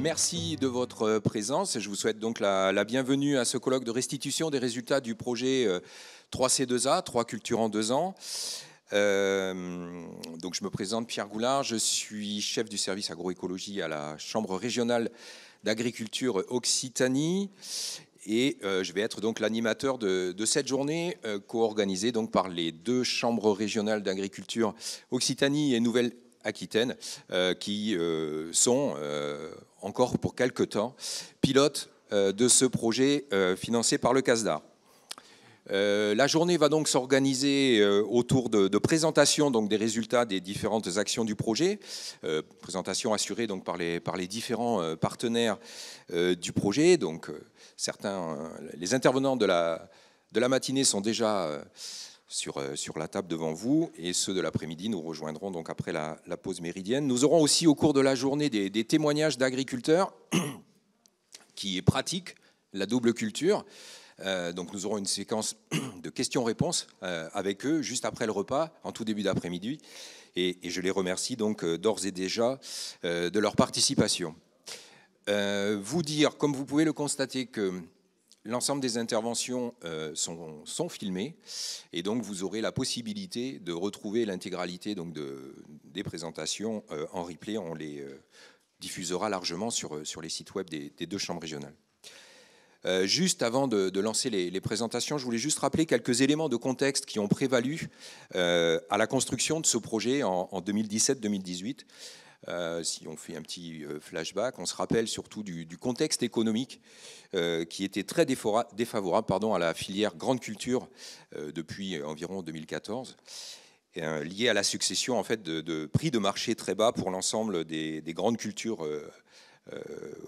merci de votre présence. Je vous souhaite donc la bienvenue à ce colloque de restitution des résultats du projet 3C2A, 3 cultures en 2 ans. Donc je me présente, Pierre Goulard, je suis chef du service agroécologie à la Chambre régionale d'agriculture Occitanie et je vais être donc l'animateur de cette journée co-organisée donc par les 2 chambres régionales d'agriculture Occitanie et Nouvelle-Aquitaine qui sont encore pour quelque temps pilotes de ce projet financé par le CASDAR. La journée va donc s'organiser autour de présentation donc des résultats des différentes actions du projet, présentation assurée donc par les différents partenaires du projet. Donc les intervenants de la matinée sont déjà sur la table devant vous, et ceux de l'après-midi nous rejoindront donc après la pause méridienne. Nous aurons aussi au cours de la journée des témoignages d'agriculteurs qui pratiquent la double culture. Donc nous aurons une séquence de questions-réponses avec eux juste après le repas, en tout début d'après-midi, et je les remercie donc d'ores et déjà de leur participation. Vous dire, comme vous pouvez le constater, que l'ensemble des interventions sont filmées, et donc vous aurez la possibilité de retrouver l'intégralité donc des présentations en replay. On les diffusera largement sur les sites web des 2 chambres régionales. Juste avant de lancer les présentations, je voulais juste rappeler quelques éléments de contexte qui ont prévalu à la construction de ce projet en 2017-2018. Si on fait un petit flashback, on se rappelle surtout du contexte économique qui était très défavorable à la filière grande culture depuis environ 2014, lié à la succession en fait, de prix de marché très bas pour l'ensemble des grandes cultures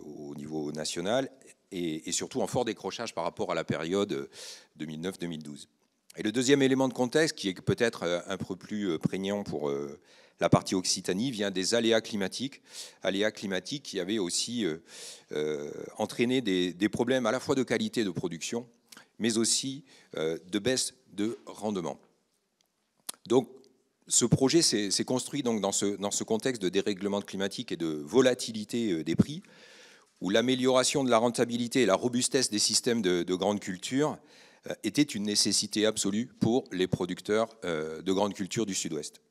au niveau national, et surtout en fort décrochage par rapport à la période 2009-2012. Et le deuxième élément de contexte, qui est peut-être un peu plus prégnant pour la partie Occitanie, vient des aléas climatiques qui avaient aussi entraîné des problèmes à la fois de qualité de production, mais aussi de baisse de rendement. Donc, ce projet s'est construit donc dans ce contexte de dérèglement climatique et de volatilité des prix, où l'amélioration de la rentabilité et la robustesse des systèmes de grande culture était une nécessité absolue pour les producteurs de grande culture du Sud-Ouest.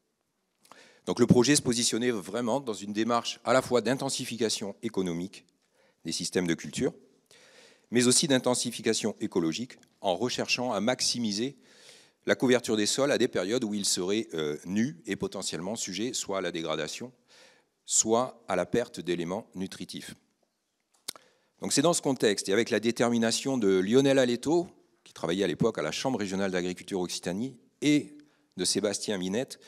Donc le projet se positionnait vraiment dans une démarche à la fois d'intensification économique des systèmes de culture, mais aussi d'intensification écologique, en recherchant à maximiser la couverture des sols à des périodes où ils seraient nus et potentiellement sujets soit à la dégradation, soit à la perte d'éléments nutritifs. Donc c'est dans ce contexte, et avec la détermination de Lionel Aletto, qui travaillait à l'époque à la Chambre régionale d'agriculture Occitanie, et de Sébastien Minette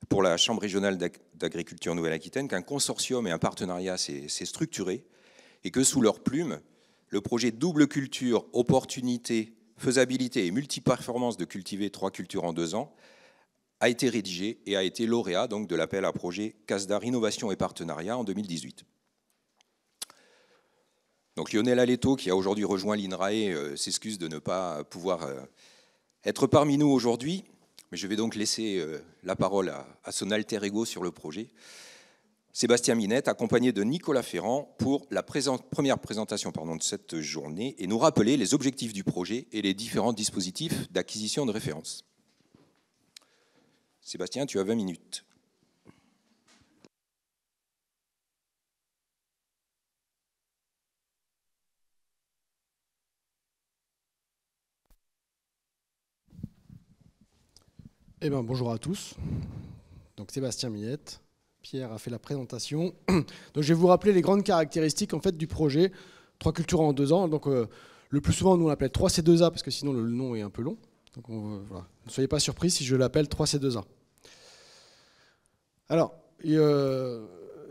pour la Chambre régionale d'agriculture Nouvelle-Aquitaine, qu'un consortium et un partenariat s'est structuré, et que sous leur plume, le projet double culture, opportunité, faisabilité et multiperformance de cultiver 3 cultures en 2 ans a été rédigé et a été lauréat donc, de l'appel à projet CASDAR Innovation et Partenariat en 2018. Donc Lionel Aletto, qui a aujourd'hui rejoint l'INRAE, s'excuse de ne pas pouvoir être parmi nous aujourd'hui, mais je vais donc laisser la parole à son alter ego sur le projet, Sébastien Minette, accompagné de Nicolas Ferrand, pour la première présentation de cette journée, et nous rappeler les objectifs du projet et les différents dispositifs d'acquisition de référence. Sébastien, tu as 20 minutes. Eh bien, bonjour à tous. Donc Sébastien Minette, Pierre a fait la présentation. Donc je vais vous rappeler les grandes caractéristiques en fait du projet 3 cultures en 2 ans. Donc le plus souvent nous on l'appelle 3C2A parce que sinon le nom est un peu long. Donc voilà. Ne soyez pas surpris si je l'appelle 3C2A. Alors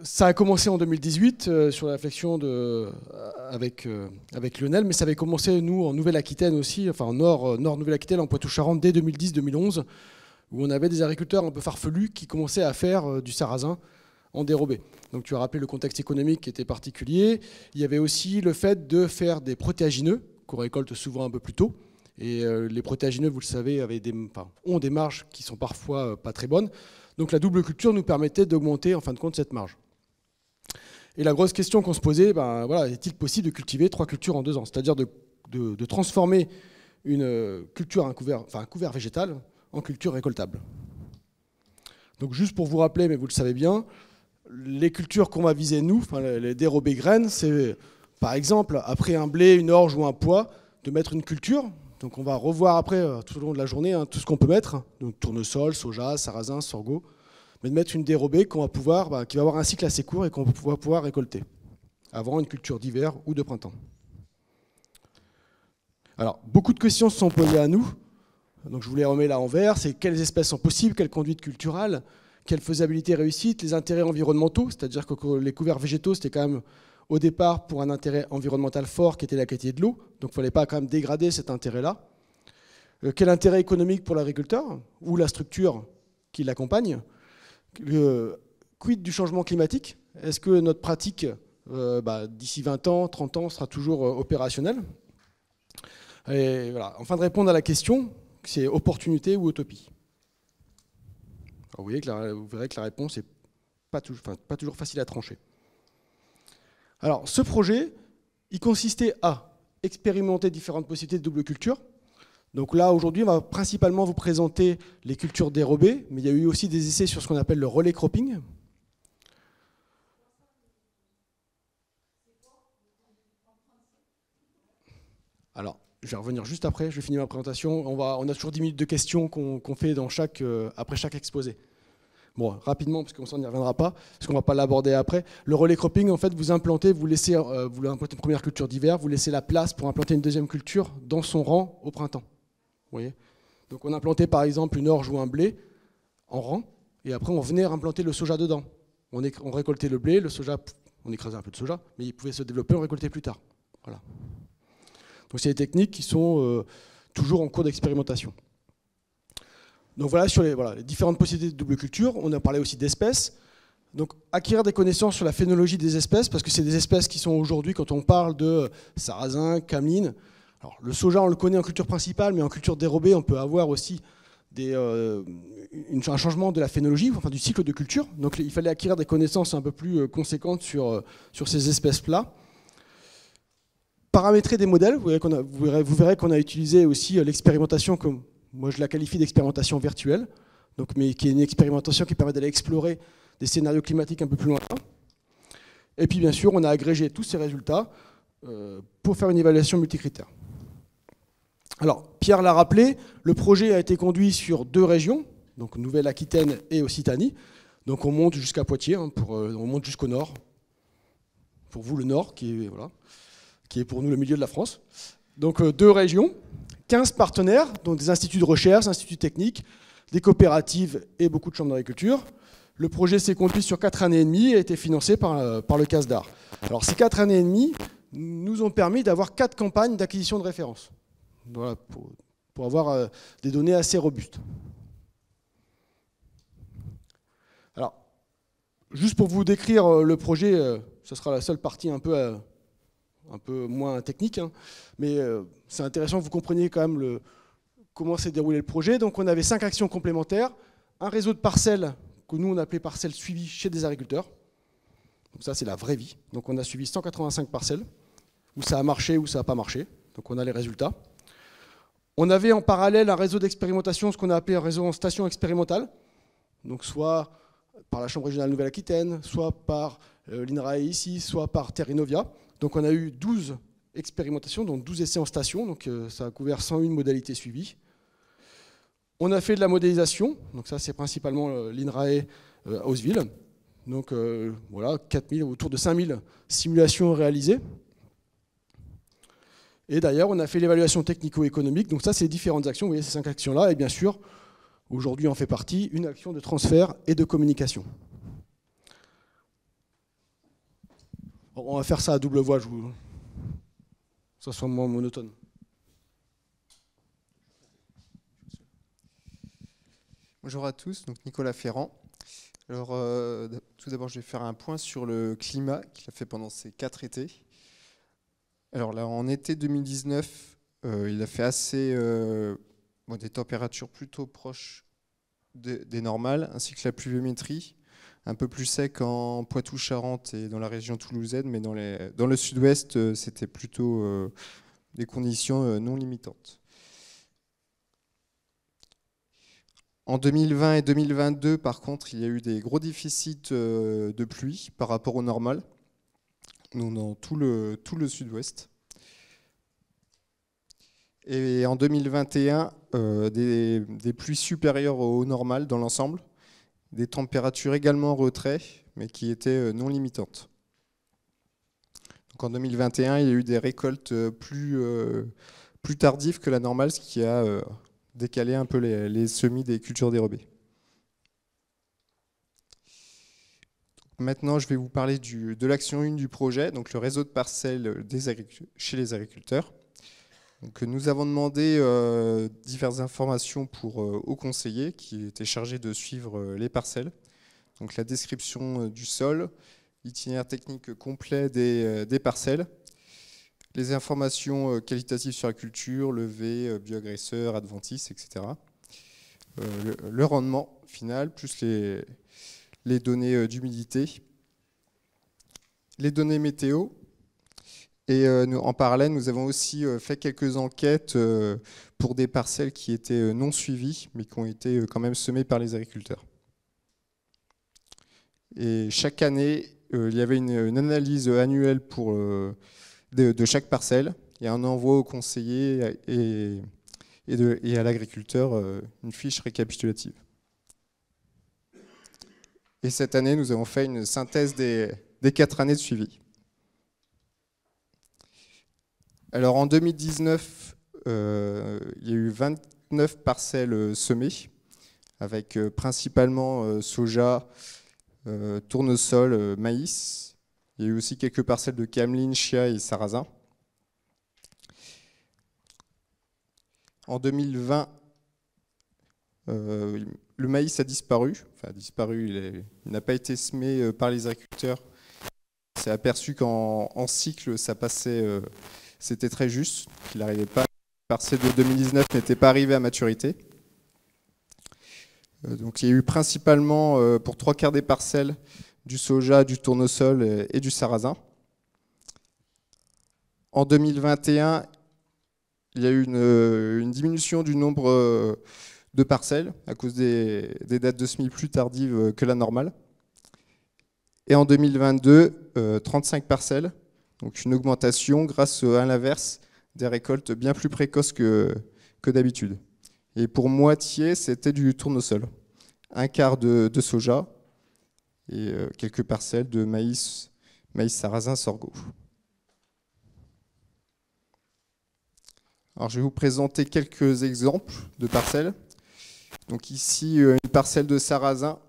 ça a commencé en 2018 sur la réflexion avec Lionel, mais ça avait commencé nous en Nouvelle-Aquitaine aussi, enfin en nord Nouvelle-Aquitaine, en Poitou-Charentes dès 2010-2011. Où on avait des agriculteurs un peu farfelus qui commençaient à faire du sarrasin en dérobé. Donc tu as rappelé le contexte économique qui était particulier. Il y avait aussi le fait de faire des protéagineux, qu'on récolte souvent un peu plus tôt. Et les protéagineux, vous le savez, ont des marges qui sont parfois pas très bonnes. Donc la double culture nous permettait d'augmenter en fin de compte cette marge. Et la grosse question qu'on se posait, voilà, est-il possible de cultiver 3 cultures en 2 ans? C'est-à-dire de transformer une culture, un couvert végétal en culture récoltable. Donc juste pour vous rappeler, mais vous le savez bien, les cultures qu'on va viser nous, les dérobés graines, c'est par exemple, après un blé, une orge ou un pois, de mettre une culture. Donc on va revoir après, tout au long de la journée, tout ce qu'on peut mettre, donc tournesol, soja, sarrasin, sorgho, mais de mettre une dérobée qu'on va pouvoir, qui va avoir un cycle assez court et qu'on va pouvoir récolter, avant une culture d'hiver ou de printemps. Alors, beaucoup de questions se sont posées à nous, donc je vous les remets là en vert, c'est quelles espèces sont possibles, quelle conduite culturelle, quelle faisabilité réussite, les intérêts environnementaux, c'est-à-dire que les couverts végétaux, c'était quand même au départ pour un intérêt environnemental fort qui était la qualité de l'eau, donc il ne fallait pas quand même dégrader cet intérêt-là. Quel intérêt économique pour l'agriculteur ou la structure qui l'accompagne? Quid du changement climatique? Est-ce que notre pratique, d'ici 20 ans, 30 ans, sera toujours opérationnelle? Et voilà. Enfin, de répondre à la question, c'est opportunité ou utopie. Alors, vous verrez que la réponse n'est pas toujours facile à trancher. Alors, ce projet, il consistait à expérimenter différentes possibilités de double culture. Donc là, aujourd'hui, on va principalement vous présenter les cultures dérobées, mais il y a eu aussi des essais sur ce qu'on appelle le relais cropping. Alors, je vais revenir juste après, je vais finir ma présentation. On a toujours 10 minutes de questions qu'on fait après chaque exposé. Bon, rapidement, parce qu'on s'en y reviendra pas, parce qu'on ne va pas l'aborder après. Le relais cropping, en fait, vous implantez, vous implantez une première culture d'hiver, vous laissez la place pour implanter une deuxième culture dans son rang au printemps. Vous voyez? Donc on implantait par exemple une orge ou un blé en rang, et après on venait implanter le soja dedans. On récoltait le blé, le soja, on écrasait un peu de soja, mais il pouvait se développer, on récoltait plus tard. Voilà. Donc c'est des techniques qui sont toujours en cours d'expérimentation. Donc voilà sur les différentes possibilités de double culture. On a parlé aussi d'espèces. Donc acquérir des connaissances sur la phénologie des espèces, parce que c'est des espèces qui sont aujourd'hui, quand on parle de sarrasin, cameline. Alors le soja, on le connaît en culture principale, mais en culture dérobée, on peut avoir aussi un changement de la phénologie, enfin du cycle de culture. Donc il fallait acquérir des connaissances un peu plus conséquentes sur ces espèces-là. Paramétrer des modèles, vous verrez qu'on a utilisé aussi l'expérimentation, comme moi je la qualifie d'expérimentation virtuelle, mais qui est une expérimentation qui permet d'aller explorer des scénarios climatiques un peu plus lointains. Et puis bien sûr, on a agrégé tous ces résultats pour faire une évaluation multicritère. Alors, Pierre l'a rappelé, le projet a été conduit sur 2 régions, donc Nouvelle-Aquitaine et Occitanie. Donc on monte jusqu'à Poitiers, on monte jusqu'au nord. Pour vous, le nord, qui est pour nous le milieu de la France. Donc 2 régions, 15 partenaires, donc des instituts de recherche, instituts techniques, des coopératives et beaucoup de chambres d'agriculture. Le projet s'est conduit sur 4 années et demie et a été financé par le CASDAR. Alors ces 4 années et demie nous ont permis d'avoir 4 campagnes d'acquisition de référence. Voilà, pour avoir des données assez robustes. Alors, juste pour vous décrire le projet, ce sera la seule partie un peu moins technique, hein, mais c'est intéressant que vous compreniez quand même comment s'est déroulé le projet. Donc on avait 5 actions complémentaires, un réseau de parcelles que nous on appelait parcelles suivies chez des agriculteurs. Donc ça c'est la vraie vie. Donc on a suivi 185 parcelles, où ça a marché, où ça n'a pas marché. Donc on a les résultats. On avait en parallèle un réseau d'expérimentation, ce qu'on a appelé un réseau en station expérimentale, donc soit par la Chambre régionale Nouvelle-Aquitaine, soit par l'INRAE ici, soit par Terrinovia. Donc on a eu 12 expérimentations, donc 12 essais en station, donc ça a couvert 101 modalités suivies. On a fait de la modélisation, donc ça c'est principalement l'INRAE à Haussville. Donc voilà, 4000, autour de 5000 simulations réalisées. Et d'ailleurs, on a fait l'évaluation technico-économique. Donc ça, c'est les différentes actions. Vous voyez ces 5 actions-là. Et bien sûr, aujourd'hui en fait partie, une action de transfert et de communication. Bon, on va faire ça à double voix, que ça soit moins monotone. Bonjour à tous, donc Nicolas Ferrand. Alors, tout d'abord, je vais faire un point sur le climat qu'il a fait pendant ces 4 étés. Alors là, en été 2019, il a fait des températures plutôt proches des normales, ainsi que la pluviométrie, un peu plus sec en Poitou-Charentes et dans la région toulousaine, mais dans le sud-ouest, c'était plutôt des conditions non limitantes. En 2020 et 2022, par contre, il y a eu des gros déficits de pluie par rapport au normal, dans tout le sud-ouest. Et en 2021, des pluies supérieures au normal dans l'ensemble, des températures également en retrait, mais qui étaient non limitantes. Donc en 2021, il y a eu des récoltes plus tardives que la normale, ce qui a décalé un peu les semis des cultures dérobées. Maintenant, je vais vous parler de l'action 1 du projet, donc le réseau de parcelles chez les agriculteurs. Donc, nous avons demandé diverses informations aux conseillers qui étaient chargés de suivre les parcelles. Donc la description du sol, l'itinéraire technique complet des parcelles, les informations qualitatives sur la culture, levée, bioagresseurs, adventices, etc. Le rendement final, plus les données d'humidité, les données météo. Et en parallèle, nous avons aussi fait quelques enquêtes pour des parcelles qui étaient non suivies, mais qui ont été quand même semées par les agriculteurs. Et chaque année, il y avait une analyse annuelle de chaque parcelle et un envoi au conseiller et à l'agriculteur une fiche récapitulative. Et cette année, nous avons fait une synthèse des 4 années de suivi. Alors en 2019, il y a eu 29 parcelles semées, avec principalement soja, tournesol, maïs. Il y a eu aussi quelques parcelles de cameline, chia et sarrasin. En 2020, le maïs a disparu. Enfin, il n'a pas été semé par les agriculteurs. On s'est aperçu qu'en cycle, ça passait... C'était très juste, qu'il n'arrivait pas. Les parcelles de 2019 n'étaient pas arrivées à maturité. Donc il y a eu principalement, pour 3/4 des parcelles, du soja, du tournesol et du sarrasin. En 2021, il y a eu une diminution du nombre de parcelles à cause des dates de semis plus tardives que la normale. Et en 2022, 35 parcelles. Donc une augmentation grâce à l'inverse des récoltes bien plus précoces que d'habitude. Et pour moitié, c'était du tournesol. 1/4 de soja et quelques parcelles de maïs sarrasin sorgho. Alors je vais vous présenter quelques exemples de parcelles. Donc ici, une parcelle de sarrasin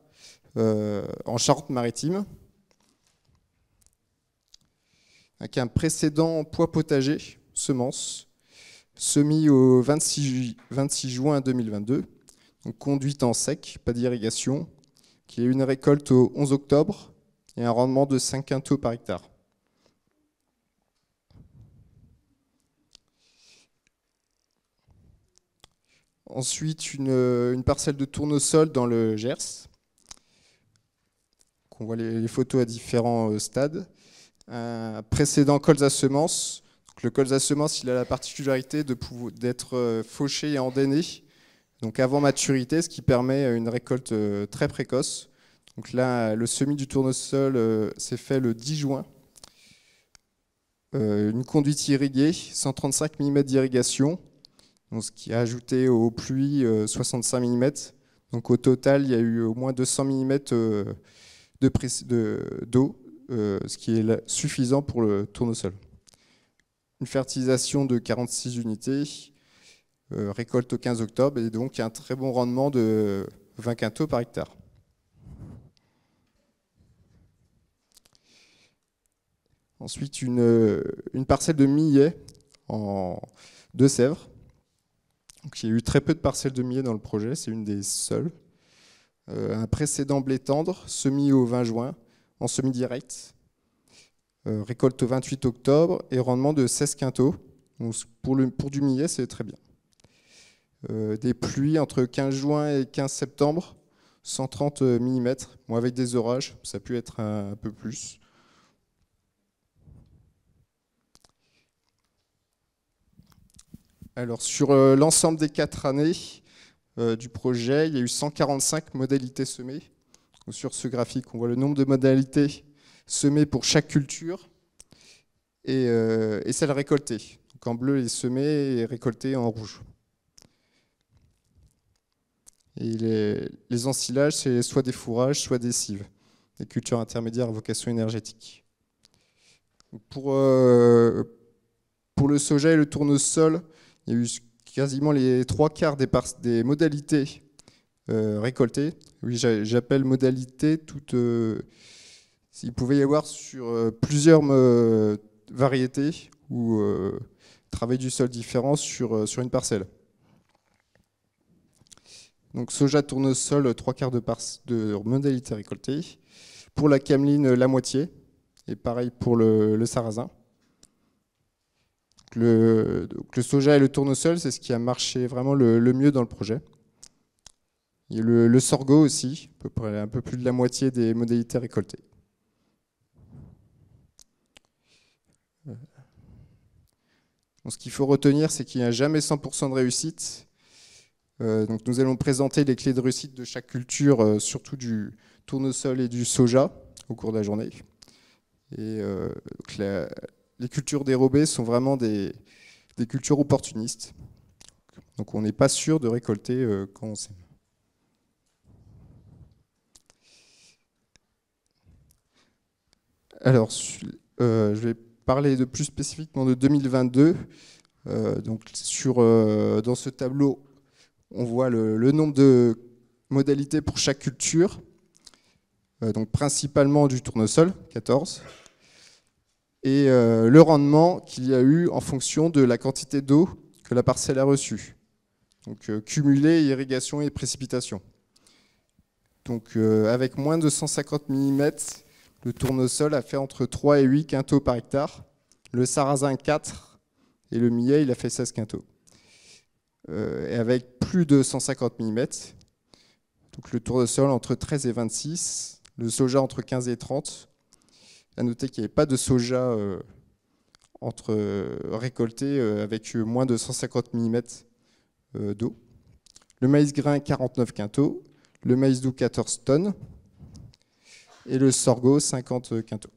en Charente-Maritime, avec un précédent pois potager, semence, semis au 26 juin 2022, donc conduite en sec, pas d'irrigation, qui a eu une récolte au 11 octobre et un rendement de 5 quintaux par hectare. Ensuite, une parcelle de tournesol dans le Gers. On voit les photos à différents stades. Un précédent colza semence. Donc le colza semence, il a la particularité d'être fauché et endainé, donc avant maturité, ce qui permet une récolte très précoce. Donc là, le semis du tournesol s'est fait le 10 juin. Une conduite irriguée, 135 mm d'irrigation, ce qui a ajouté aux pluies 65 mm. Donc au total, il y a eu au moins 200 mm d'eau, ce qui est suffisant pour le tournesol. Une fertilisation de 46 unités, récolte au 15 octobre, et donc un très bon rendement de 20 quintaux par hectare. Ensuite, une parcelle de millet en Deux-Sèvres. Donc, il y a eu très peu de parcelles de millet dans le projet, c'est une des seules. Un précédent blé tendre, semis au 20 juin, en semi-direct. Récolte au 28 octobre et rendement de 16 quintaux. Donc, pour du millet, c'est très bien. Des pluies entre 15 juin et 15 septembre, 130 mm. Bon, avec des orages, ça a pu être un peu plus. Alors, sur l'ensemble des 4 années du projet, il y a eu 145 modalités semées. Donc, sur ce graphique, on voit le nombre de modalités semées pour chaque culture et celles récoltées. Donc, en bleu, les semées et récoltées en rouge. Et les ensilages, c'est soit des fourrages, soit des cives, des cultures intermédiaires à vocation énergétique. Pour le soja et le tournesol, il y a eu quasiment les 3/4 des modalités récoltées. Oui, j'appelle modalités toutes. Il pouvait y avoir sur plusieurs variétés ou travail du sol différents sur une parcelle. Donc soja, tournesol, 3/4 de modalités récoltées. Pour la cameline, la moitié. Et pareil pour le sarrasin. Le soja et le tournesol, c'est ce qui a marché vraiment le mieux dans le projet. Et le sorgho aussi, à peu près un peu plus de la moitié des modalités récoltées. Donc, ce qu'il faut retenir, c'est qu'il n'y a jamais 100% de réussite. Donc, nous allons présenter les clés de réussite de chaque culture, surtout du tournesol et du soja, au cours de la journée. Et donc les cultures dérobées sont vraiment des cultures opportunistes. Donc on n'est pas sûr de récolter quand on sème. Alors, je vais parler de plus spécifiquement de 2022. Donc dans ce tableau, on voit le nombre de modalités pour chaque culture. Donc principalement du tournesol, 14. Et le rendement qu'il y a eu en fonction de la quantité d'eau que la parcelle a reçue. Donc cumulé, irrigation et précipitation. Donc avec moins de 150 mm, le tournesol a fait entre 3 et 8 quintaux par hectare. Le sarrasin 4 et le millet, il a fait 16 quintaux. Et avec plus de 150 mm, donc le tournesol entre 13 et 26, le soja entre 15 et 30. À noter qu'il n'y avait pas de soja récolté avec moins de 150 mm d'eau. Le maïs grain, 49 quintaux. Le maïs doux, 14 tonnes. Et le sorgho, 50 quintaux.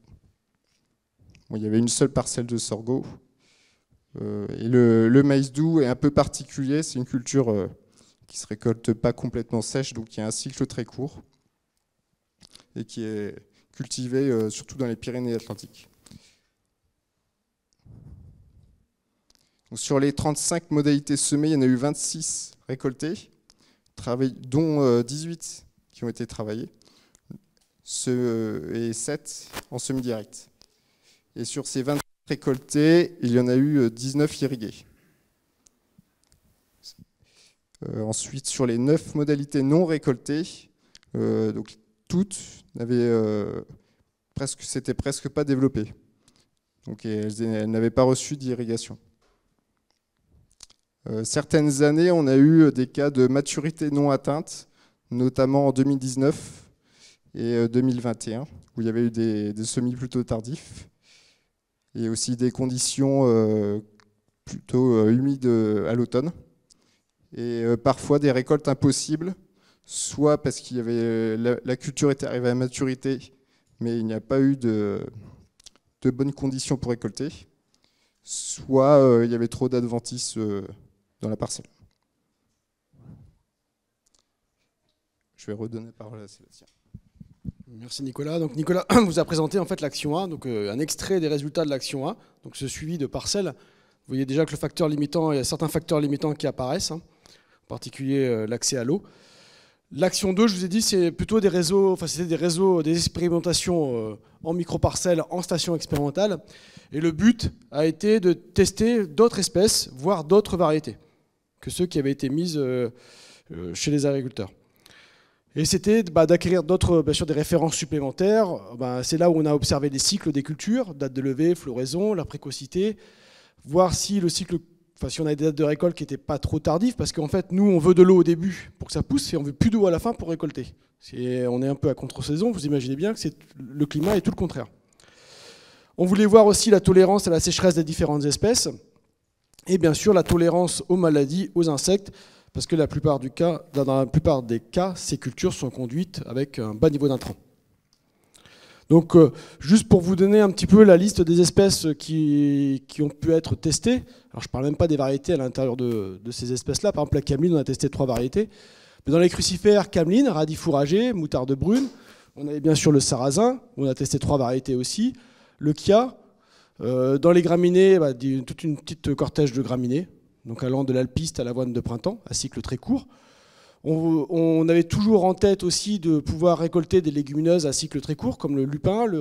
Bon, il y avait une seule parcelle de sorgho. Et le maïs doux est un peu particulier. C'est une culture qui ne se récolte pas complètement sèche, donc il y a un cycle très court. Et qui est cultivé surtout dans les Pyrénées-Atlantiques. Sur les 35 modalités semées, il y en a eu 26 récoltées, dont 18 qui ont été travaillées, et 7 en semi-direct. Et sur ces 27 récoltées, il y en a eu 19 irriguées. Ensuite, sur les 9 modalités non récoltées, donc toutes s'étaient presque pas développées. Donc elles n'avaient pas reçu d'irrigation. Certaines années, on a eu des cas de maturité non atteinte, notamment en 2019 et 2021, où il y avait eu des semis plutôt tardifs, et aussi des conditions plutôt humides à l'automne, et parfois des récoltes impossibles, soit parce qu'il y avait la culture était arrivée à maturité, mais il n'y a pas eu de bonnes conditions pour récolter, soit il y avait trop d'adventices dans la parcelle. Je vais redonner la parole à Sébastien. Merci Nicolas. Donc Nicolas vous a présenté en fait l'action 1, donc un extrait des résultats de l'action 1, donc ce suivi de parcelles. Vous voyez déjà que le facteur limitant, il y a certains facteurs limitants qui apparaissent, en particulier l'accès à l'eau. L'action 2, je vous ai dit, c'est plutôt des réseaux, enfin c'était des expérimentations en micro-parcelles, en station expérimentale. Et le but a été de tester d'autres espèces, voire d'autres variétés, que ceux qui avaient été mises chez les agriculteurs. Et c'était d'acquérir d'autres, bien sûr, des références supplémentaires. C'est là où on a observé les cycles des cultures, date de levée, floraison, leur précocité, voir si le cycle enfin, si on a des dates de récolte qui n'étaient pas trop tardives, parce qu'en fait, nous, on veut de l'eau au début pour que ça pousse, et on veut plus d'eau à la fin pour récolter. On est un peu à contre-saison, vous imaginez bien que le climat est tout le contraire. On voulait voir aussi la tolérance à la sécheresse des différentes espèces, et bien sûr la tolérance aux maladies, aux insectes, parce que dans la plupart des cas, ces cultures sont conduites avec un bas niveau d'intrants. Donc, juste pour vous donner un petit peu la liste des espèces qui ont pu être testées, alors je ne parle même pas des variétés à l'intérieur de ces espèces-là, par exemple la cameline, on a testé 3 variétés, mais dans les crucifères, cameline, radis fourragé, moutarde brune, on avait bien sûr le sarrasin, on a testé 3 variétés aussi, le kia, dans les graminées, toute une petite cortège de graminées, donc allant de l'alpiste à l'avoine de printemps, à cycle très court. On avait toujours en tête aussi de pouvoir récolter des légumineuses à cycle très court, comme le lupin, le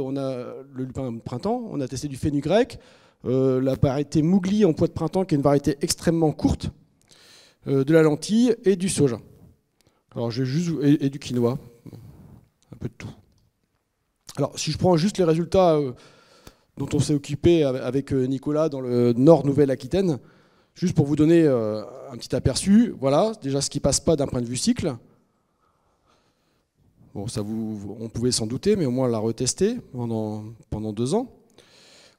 lupin de printemps. On a testé du fenugrec, la variété mougli en pois de printemps, qui est une variété extrêmement courte, de la lentille et du soja. Alors, et du quinoa, un peu de tout. Alors, si je prends juste les résultats dont on s'est occupé avec Nicolas dans le nord Nouvelle-Aquitaine, juste pour vous donner un petit aperçu, voilà, déjà ce qui ne passe pas d'un point de vue cycle. Bon, on pouvait s'en douter, mais au moins on l'a retesté pendant 2 ans.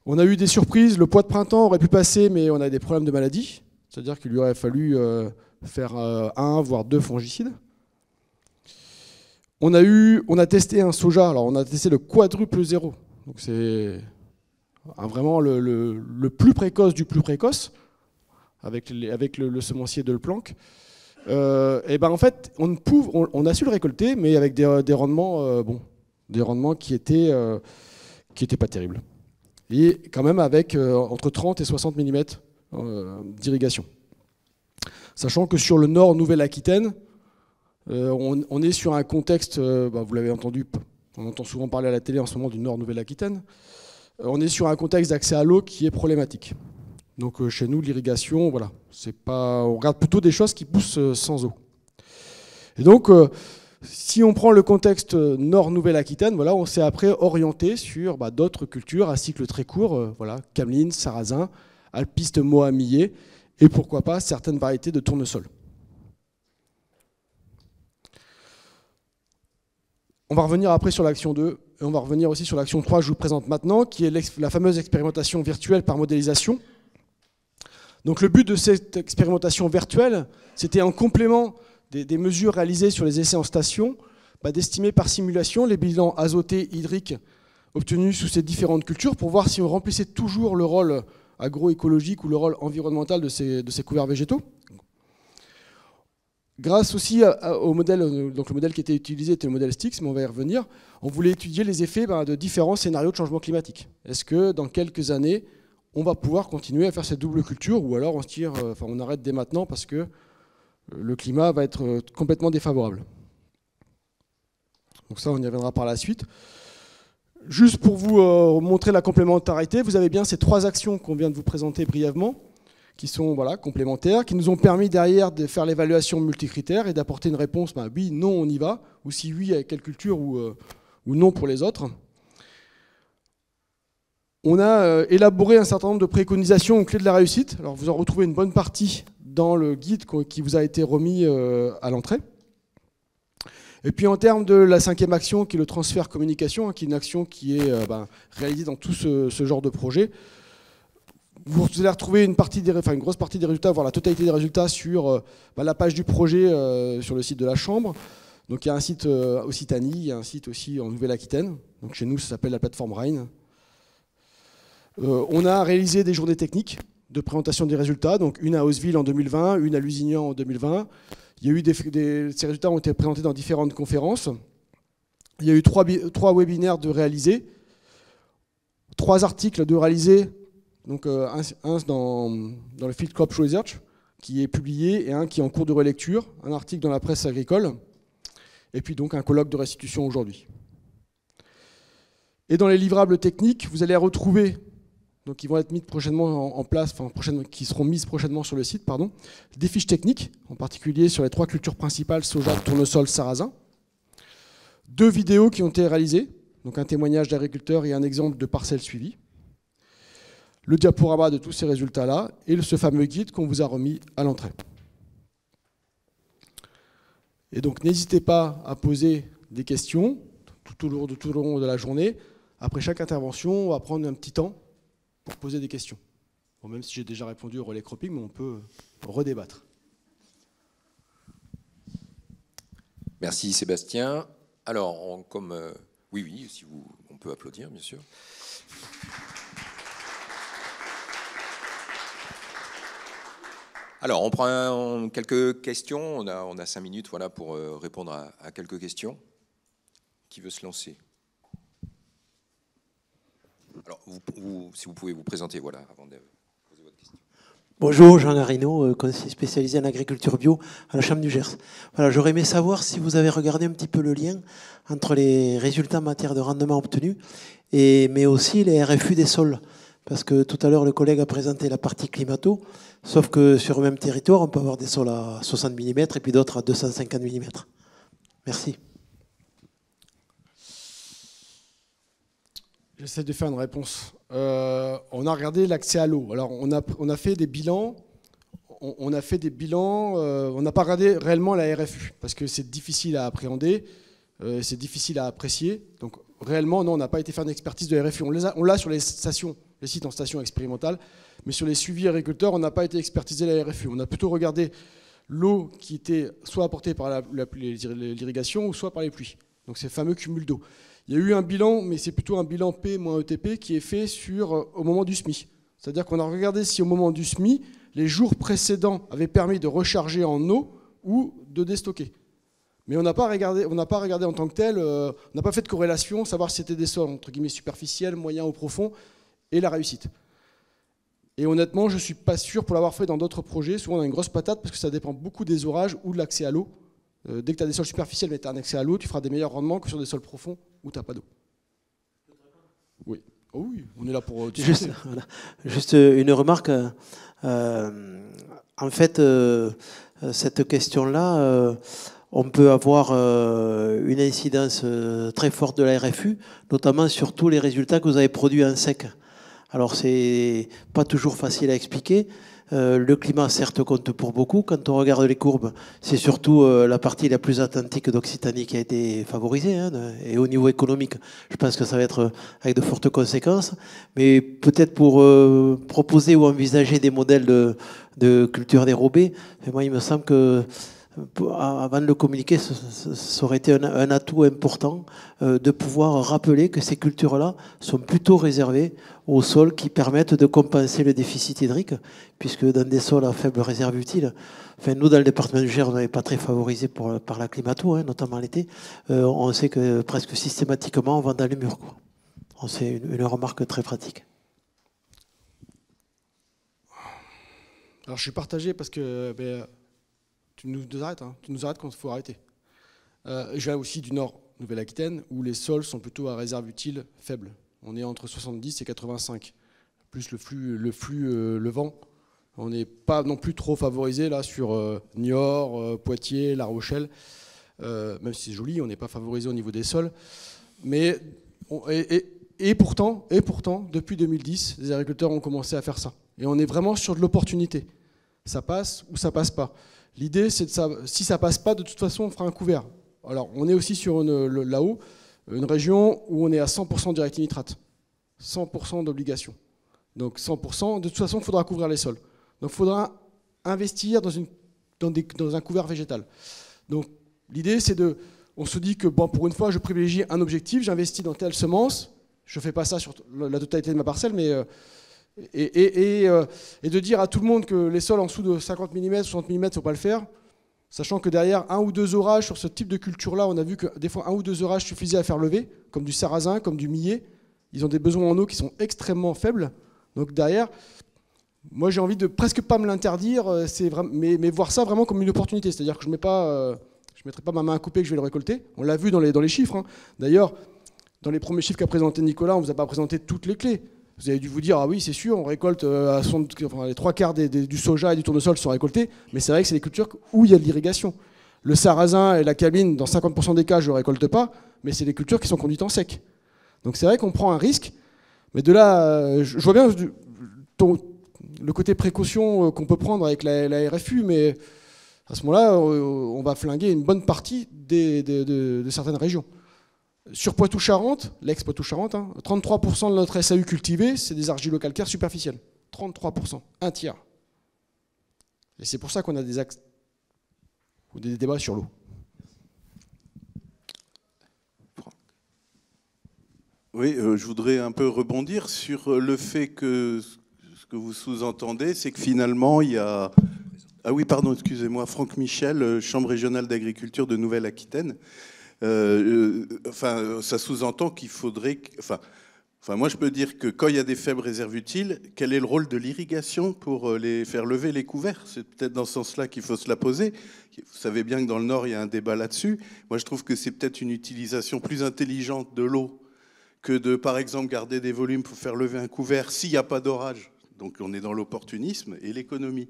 On a eu des surprises, le pois de printemps aurait pu passer, mais on a des problèmes de maladie, c'est-à-dire qu'il lui aurait fallu faire 1 voire 2 fongicides. On a testé un soja, alors on a testé le quadruple zéro, donc c'est vraiment le plus précoce du plus précoce, avec le semencier de Leplanck. Et ben en fait, on a su le récolter, mais avec des rendements, des rendements qui étaient pas terribles. Et quand même avec entre 30 et 60 mm d'irrigation. Sachant que sur le nord Nouvelle-Aquitaine, on est sur un contexte, vous l'avez entendu, on entend souvent parler à la télé en ce moment du nord Nouvelle-Aquitaine, on est sur un contexte d'accès à l'eau qui est problématique. Donc chez nous, l'irrigation, voilà, on regarde plutôt des choses qui poussent sans eau. Et donc, si on prend le contexte nord Nouvelle-Aquitaine, voilà, on s'est après orienté sur d'autres cultures à cycle très court, voilà, cameline, sarrasin, alpiste mohamillé, et pourquoi pas certaines variétés de tournesol. On va revenir après sur l'action 2, et on va revenir aussi sur l'action 3 que je vous présente maintenant, qui est la fameuse expérimentation virtuelle par modélisation. Donc le but de cette expérimentation virtuelle, c'était en complément des mesures réalisées sur les essais en station, d'estimer par simulation les bilans azotés, hydriques obtenus sous ces différentes cultures pour voir si on remplissait toujours le rôle agroécologique ou le rôle environnemental de ces couverts végétaux. Grâce aussi au modèle, donc le modèle qui était utilisé était le modèle STIX, mais on va y revenir, on voulait étudier les effets de différents scénarios de changement climatique. Est-ce que dans quelques années, on va pouvoir continuer à faire cette double culture, ou alors on arrête dès maintenant parce que le climat va être complètement défavorable. Donc ça, on y reviendra par la suite. Juste pour vous montrer la complémentarité, vous avez bien ces 3 actions qu'on vient de vous présenter brièvement, qui sont complémentaires, qui nous ont permis derrière de faire l'évaluation multicritères et d'apporter une réponse, oui, non, on y va, ou si oui, avec quelle culture, ou non pour les autres. On a élaboré un certain nombre de préconisations aux clés de la réussite. Alors vous en retrouvez une bonne partie dans le guide qui vous a été remis à l'entrée. Et puis en termes de la 5e action, qui est le transfert communication, qui est une action qui est réalisée dans tout ce genre de projet, vous allez retrouver une grosse partie des résultats, voire la totalité des résultats sur la page du projet sur le site de la Chambre. Donc il y a un site Occitanie, il y a un site aussi en Nouvelle-Aquitaine. Donc chez nous, ça s'appelle la plateforme Rhine. On a réalisé des journées techniques de présentation des résultats, donc une à Haussville en 2020, une à Lusignan en 2020. Il y a eu ces résultats ont été présentés dans différentes conférences. Il y a eu 3 webinaires de réalisés, 3 articles de réalisés, donc un dans le Field Crop Research qui est publié et un qui est en cours de relecture, un article dans la presse agricole, et puis donc un colloque de restitution aujourd'hui. Et dans les livrables techniques, vous allez retrouver, donc qui vont être mis prochainement en place, qui seront mises prochainement sur le site, des fiches techniques, en particulier sur les 3 cultures principales, soja, tournesol, sarrasin. 2 vidéos qui ont été réalisées, donc un témoignage d'agriculteur et un exemple de parcelle suivie. le diaporama de tous ces résultats-là et ce fameux guide qu'on vous a remis à l'entrée. Et donc n'hésitez pas à poser des questions tout au long de la journée. Après chaque intervention, on va prendre un petit temps pour poser des questions. Bon, même si j'ai déjà répondu au relais cropping, mais on peut redébattre. Merci Sébastien. Alors, oui, si on peut applaudir, bien sûr. Alors, on prend quelques questions. On a 5 minutes, voilà, pour répondre à quelques questions. Qui veut se lancer? Alors, si vous pouvez vous présenter, voilà, avant de poser votre question. Bonjour, Jean Larino, conseiller spécialisé en agriculture bio à la Chambre du Gers. Voilà, j'aurais aimé savoir si vous avez regardé un petit peu le lien entre les résultats en matière de rendement obtenus, mais aussi les RFU des sols. Parce que tout à l'heure, le collègue a présenté la partie climato, sauf que sur le même territoire, on peut avoir des sols à 60 mm et puis d'autres à 250 mm. Merci. J'essaie de faire une réponse. On a regardé l'accès à l'eau. Alors, on a fait des bilans. On n'a pas regardé réellement la RFU, parce que c'est difficile à appréhender, c'est difficile à apprécier. Donc, réellement, non, on n'a pas été faire une expertise de RFU. On l'a sur les sites en station expérimentale, mais sur les suivis agriculteurs, on n'a pas été expertiser la RFU. On a plutôt regardé l'eau qui était soit apportée par l'irrigation ou soit par les pluies. Donc, ces fameux cumuls d'eau. Il y a eu un bilan, mais c'est plutôt un bilan P-ETP qui est fait au moment du SMI. C'est-à-dire qu'on a regardé si au moment du SMI, les jours précédents avaient permis de recharger en eau ou de déstocker. Mais on n'a pas regardé en tant que tel, on n'a pas fait de corrélation, savoir si c'était des sols entre guillemets superficiels, moyens ou profonds, et la réussite. Et honnêtement, je ne suis pas sûr pour l'avoir fait dans d'autres projets. Souvent on a une grosse patate parce que ça dépend beaucoup des orages ou de l'accès à l'eau. Dès que tu as des sols superficiels mais tu as un accès à l'eau, tu feras des meilleurs rendements que sur des sols profonds où tu n'as pas d'eau. Oui. Oh oui, on est là pour discuter. Juste une remarque. En fait, cette question-là, on peut avoir une incidence très forte de la RFU, notamment sur tous les résultats que vous avez produits en sec. Alors, c'est pas toujours facile à expliquer. Le climat, certes, compte pour beaucoup. Quand on regarde les courbes, c'est surtout la partie la plus atlantique d'Occitanie qui a été favorisée. Et au niveau économique, je pense que ça va être avec de fortes conséquences. Mais peut-être pour proposer ou envisager des modèles de culture dérobée, moi, il me semble que avant de le communiquer, ça aurait été un atout important de pouvoir rappeler que ces cultures-là sont plutôt réservées aux sols qui permettent de compenser le déficit hydrique, puisque dans des sols à faible réserve utile, nous dans le département du Gers, on n'est pas très favorisé par la climato, notamment l'été, on sait que presque systématiquement on va dans les murs. C'est une remarque très pratique. Alors je suis partagé parce que... Tu nous arrêtes quand il faut arrêter. Je viens aussi du Nord, Nouvelle-Aquitaine, où les sols sont plutôt à réserve utile faible. On est entre 70 et 85, plus le vent. On n'est pas non plus trop favorisé là sur Niort, Poitiers, La Rochelle. Même si c'est joli, on n'est pas favorisé au niveau des sols. Mais pourtant, depuis 2010, les agriculteurs ont commencé à faire ça. Et on est vraiment sur de l'opportunité. Ça passe ou ça passe pas. L'idée, c'est si ça ne passe pas, de toute façon, on fera un couvert. Alors, on est aussi sur là-haut, une région où on est à 100% direct nitrate, 100% d'obligation. Donc 100%, de toute façon, il faudra couvrir les sols. Donc il faudra investir dans un couvert végétal. Donc l'idée, c'est on se dit que pour une fois, je privilégie un objectif, j'investis dans telle semence, je ne fais pas ça sur la totalité de ma parcelle, mais... Et de dire à tout le monde que les sols en dessous de 50 mm, 60 mm, il ne faut pas le faire, sachant que derrière un ou deux orages sur ce type de culture-là, on a vu que des fois un ou deux orages suffisaient à faire lever, comme du sarrasin, comme du millet. Ils ont des besoins en eau qui sont extrêmement faibles. Donc derrière, moi j'ai envie de presque pas me l'interdire, mais voir ça vraiment comme une opportunité. C'est-à-dire que je ne mettrai pas ma main à couper que je vais le récolter. On l'a vu dans les chiffres. D'ailleurs, dans les premiers chiffres qu'a présenté Nicolas, on ne vous a pas présenté toutes les clés. Vous avez dû vous dire, ah oui, c'est sûr, on récolte les 3/4 du soja et du tournesol sont récoltés, mais c'est vrai que c'est les cultures où il y a de l'irrigation. Le sarrasin et la cabine, dans 50% des cas, je ne le récolte pas, mais c'est des cultures qui sont conduites en sec. Donc c'est vrai qu'on prend un risque, mais de là, je vois bien le côté précaution qu'on peut prendre avec la RFU, mais à ce moment-là, on va flinguer une bonne partie de certaines régions. Sur Poitou-Charentes, l'ex-Poitou-Charentes, 33% de notre SAU cultivé, c'est des argilo-calcaires superficiels. 33%, un tiers. Et c'est pour ça qu'on a des axes ou des débats sur l'eau. Oui, je voudrais un peu rebondir sur le fait que ce que vous sous-entendez, c'est que finalement, il y a... Ah oui, pardon, excusez-moi, Franck Michel, Chambre régionale d'agriculture de Nouvelle-Aquitaine. Ça sous-entend qu'il faudrait... Enfin, moi, je peux dire que quand il y a des faibles réserves utiles, quel est le rôle de l'irrigation pour les faire lever les couverts? C'est peut-être dans ce sens-là qu'il faut se la poser. Vous savez bien que dans le Nord, il y a un débat là-dessus. Moi, je trouve que c'est peut-être une utilisation plus intelligente de l'eau que de, par exemple, garder des volumes pour faire lever un couvert s'il n'y a pas d'orage. Donc, on est dans l'opportunisme et l'économie.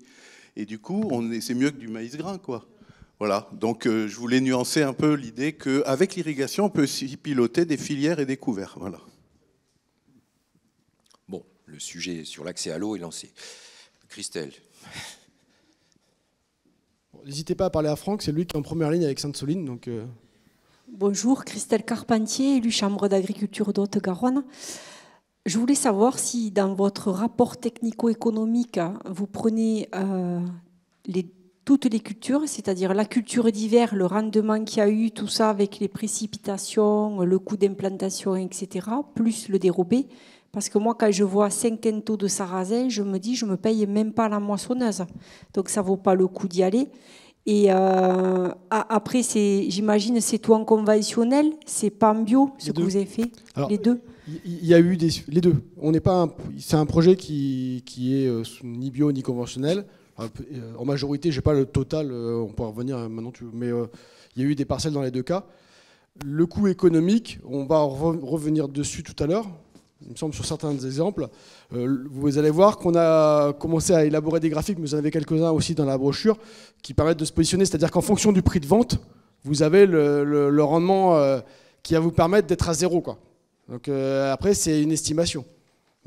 Et du coup, c'est mieux que du maïs grain, quoi. Voilà, donc je voulais nuancer un peu l'idée qu'avec l'irrigation, on peut aussi piloter des filières et des couverts. Voilà. Bon, le sujet sur l'accès à l'eau est lancé. Christelle. N'hésitez pas à parler à Franck, c'est lui qui est en première ligne avec Sainte-Soline. Donc Bonjour, Christelle Carpentier, élue Chambre d'agriculture d'Haute-Garonne. Je voulais savoir si dans votre rapport technico-économique, vous prenez toutes les cultures, c'est-à-dire la culture d'hiver, le rendement qu'il y a eu, tout ça avec les précipitations, le coût d'implantation, etc., plus le dérobé. Parce que moi, quand je vois 5 quintaux de sarrasin, je me dis, je ne me paye même pas la moissonneuse. Donc, ça ne vaut pas le coup d'y aller. Et après, j'imagine, c'est tout en conventionnel, c'est pas en bio, ce que vous avez fait. Alors, les deux. Il y a eu les deux. C'est un projet qui est ni bio ni conventionnel. En majorité, je n'ai pas le total, on pourra revenir maintenant, mais il y a eu des parcelles dans les deux cas. Le coût économique, on va revenir dessus tout à l'heure, il me semble sur certains exemples. Vous allez voir qu'on a commencé à élaborer des graphiques, mais vous en avez quelques-uns aussi dans la brochure, qui permettent de se positionner, c'est-à-dire qu'en fonction du prix de vente, vous avez le rendement qui va vous permettre d'être à zéro, quoi. Donc après, c'est une estimation.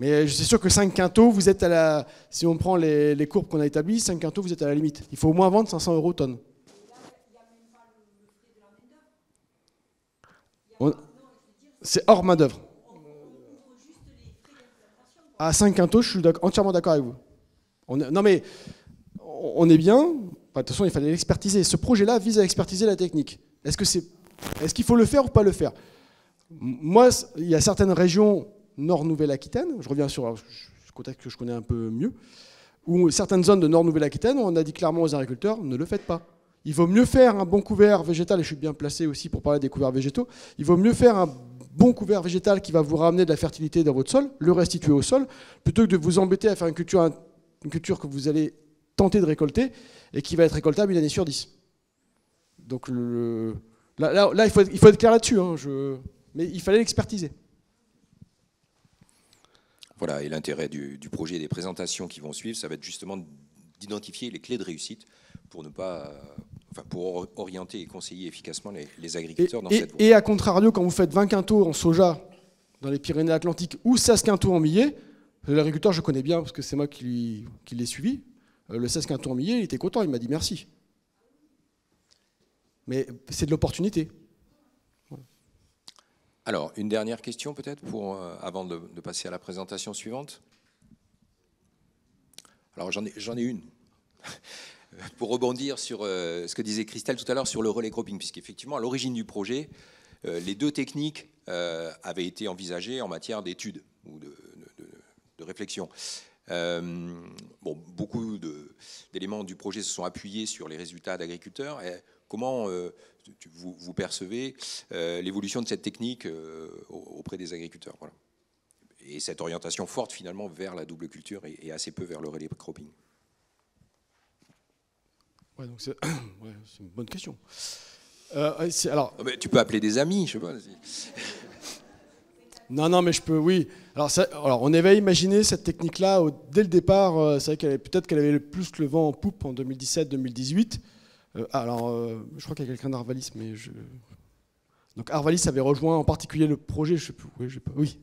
Mais c'est sûr que 5 quintaux, vous êtes si on prend les courbes qu'on a établies, 5 quintaux, vous êtes à la limite. Il faut au moins vendre 500 € tonne. C'est hors main-d'œuvre. À 5 quintaux, je suis entièrement d'accord avec vous. Non mais, on est bien. De toute façon, il fallait l'expertiser. Ce projet-là vise à expertiser la technique. Est-ce qu'il faut le faire ou pas le faire? Moi, il y a certaines régions Nord Nouvelle-Aquitaine, je reviens sur ce contexte que je connais un peu mieux, où certaines zones de Nord Nouvelle-Aquitaine, on a dit clairement aux agriculteurs, ne le faites pas. Il vaut mieux faire un bon couvert végétal, et je suis bien placé aussi pour parler des couverts végétaux, il vaut mieux faire un bon couvert végétal qui va vous ramener de la fertilité dans votre sol, le restituer au sol, plutôt que de vous embêter à faire une culture que vous allez tenter de récolter et qui va être récoltable une année sur 10. Donc là il faut être clair là-dessus, hein, mais il fallait l'expertiser. Voilà, et l'intérêt du projet et des présentations qui vont suivre, ça va être justement d'identifier les clés de réussite pour pour orienter et conseiller efficacement les agriculteurs dans cette voie. Et à contrario, quand vous faites 20 quintaux en soja dans les Pyrénées-Atlantiques ou 16 quintaux en millet, l'agriculteur, je connais bien parce que c'est moi qui l'ai suivi, le 16 quintaux en millet, il était content, il m'a dit merci. Mais c'est de l'opportunité. Alors, une dernière question peut-être avant de passer à la présentation suivante. Alors, j'en ai une. Pour rebondir sur ce que disait Christelle tout à l'heure sur le relais cropping, puisqu'effectivement, à l'origine du projet, les deux techniques avaient été envisagées en matière d'études ou de réflexion. Beaucoup d'éléments du projet se sont appuyés sur les résultats d'agriculteurs. Comment vous percevez l'évolution de cette technique auprès des agriculteurs, voilà. Et cette orientation forte finalement vers la double culture et assez peu vers le relais cropping? Ouais, donc c'est une bonne question. Alors, tu peux appeler des amis, je sais pas. Non, mais je peux, oui. Alors on avait imaginé cette technique-là dès le départ. C'est vrai peut-être qu'elle avait le plus le vent en poupe en 2017-2018. Je crois qu'il y a quelqu'un d'Arvalis, mais donc Arvalis avait rejoint en particulier le projet. Je sais plus. Oui.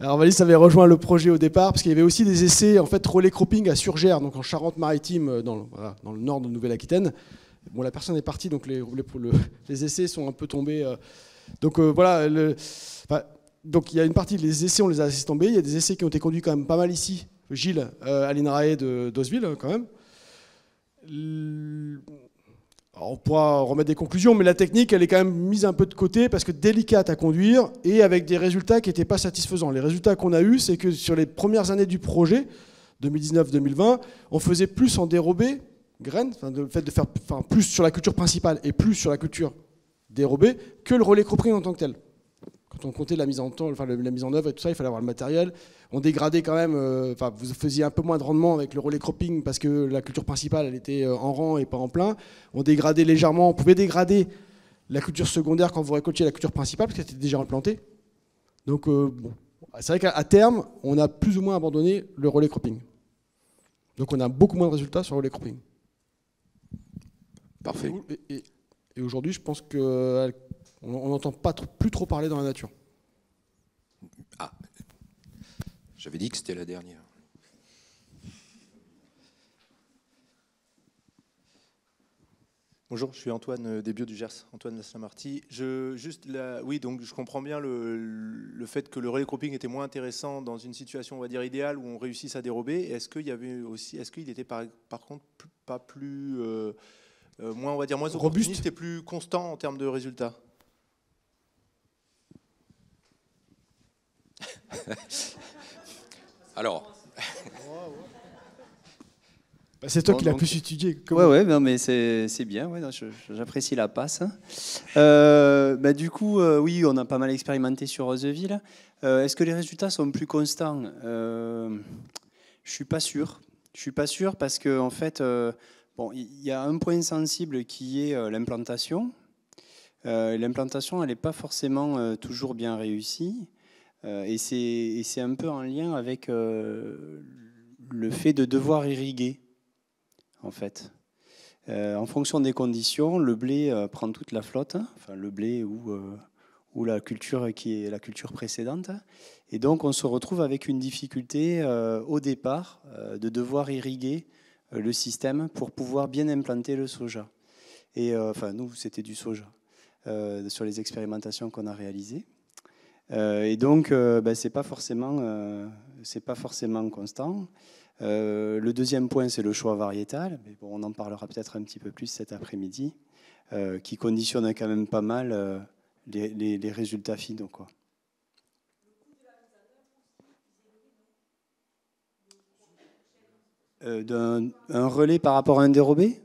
Alors Wallis avait rejoint le projet au départ parce qu'il y avait aussi des essais en fait relais cropping à Surgères, donc en Charente-Maritime, dans le nord de Nouvelle-Aquitaine. Bon, la personne est partie, donc les essais sont un peu tombés. Donc voilà. Donc il y a une partie des essais, on les a laissés tomber. Il y a des essais qui ont été conduits quand même pas mal ici. Gilles, à l'INRAE d'Oswil, quand même. Alors, on pourra remettre des conclusions, mais la technique, elle est quand même mise un peu de côté parce que délicate à conduire et avec des résultats qui n'étaient pas satisfaisants. Les résultats qu'on a eus, c'est que sur les premières années du projet, 2019-2020, on faisait plus en dérobé, graines, le fait de faire plus sur la culture principale et plus sur la culture dérobée que le relais cropping en tant que tel. Quand on comptait la mise en œuvre et tout ça, il fallait avoir le matériel. On dégradait quand même, vous faisiez un peu moins de rendement avec le relais cropping parce que la culture principale, elle était en rang et pas en plein. On dégradait légèrement, on pouvait dégrader la culture secondaire quand vous récoltiez la culture principale parce qu'elle était déjà implantée. Donc, c'est vrai qu'à terme, on a plus ou moins abandonné le relais cropping. Donc, on a beaucoup moins de résultats sur le relais cropping. Parfait. Et aujourd'hui, je pense qu'on n'entend plus trop parler dans la nature. Ah, j'avais dit que c'était la dernière. Bonjour, je suis Antoine Desbiaux du Gers, Antoine Lassamarty. Oui, donc je comprends bien le fait que le relais cropping était moins intéressant dans une situation, on va dire, idéale où on réussisse à dérober. Est-ce qu'il était par contre pas plus moins, on va dire, moins robuste opportuniste et plus constant en termes de résultats? Alors. C'est toi qui l'as plus étudié. Ouais, non, mais c'est bien. Ouais, j'apprécie la passe. Du coup, oui, on a pas mal expérimenté sur Roseville. Est-ce que les résultats sont plus constants? Je suis pas sûr. Je suis pas sûr parce que en fait, il y a un point sensible qui est l'implantation. L'implantation, elle n'est pas forcément toujours bien réussie. Et c'est un peu en lien avec le fait de devoir irriguer, en fait. En fonction des conditions, le blé prend toute la flotte, enfin le blé ou la culture qui est la culture précédente. Et donc on se retrouve avec une difficulté au départ de devoir irriguer le système pour pouvoir bien implanter le soja. Et nous, c'était du soja sur les expérimentations qu'on a réalisées. Et donc, c'est pas forcément constant. Le deuxième point, c'est le choix variétal. Mais bon, on en parlera peut-être un petit peu plus cet après-midi, qui conditionne quand même pas mal les résultats finaux, quoi. Un relais par rapport à un dérobé?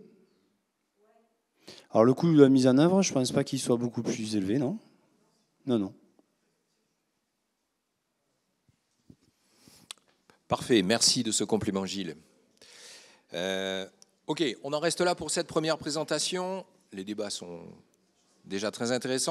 Alors le coût de la mise en œuvre, je ne pense pas qu'il soit beaucoup plus élevé, non? Non. Parfait, merci de ce compliment, Gilles. Ok, on en reste là pour cette première présentation. Les débats sont déjà très intéressants.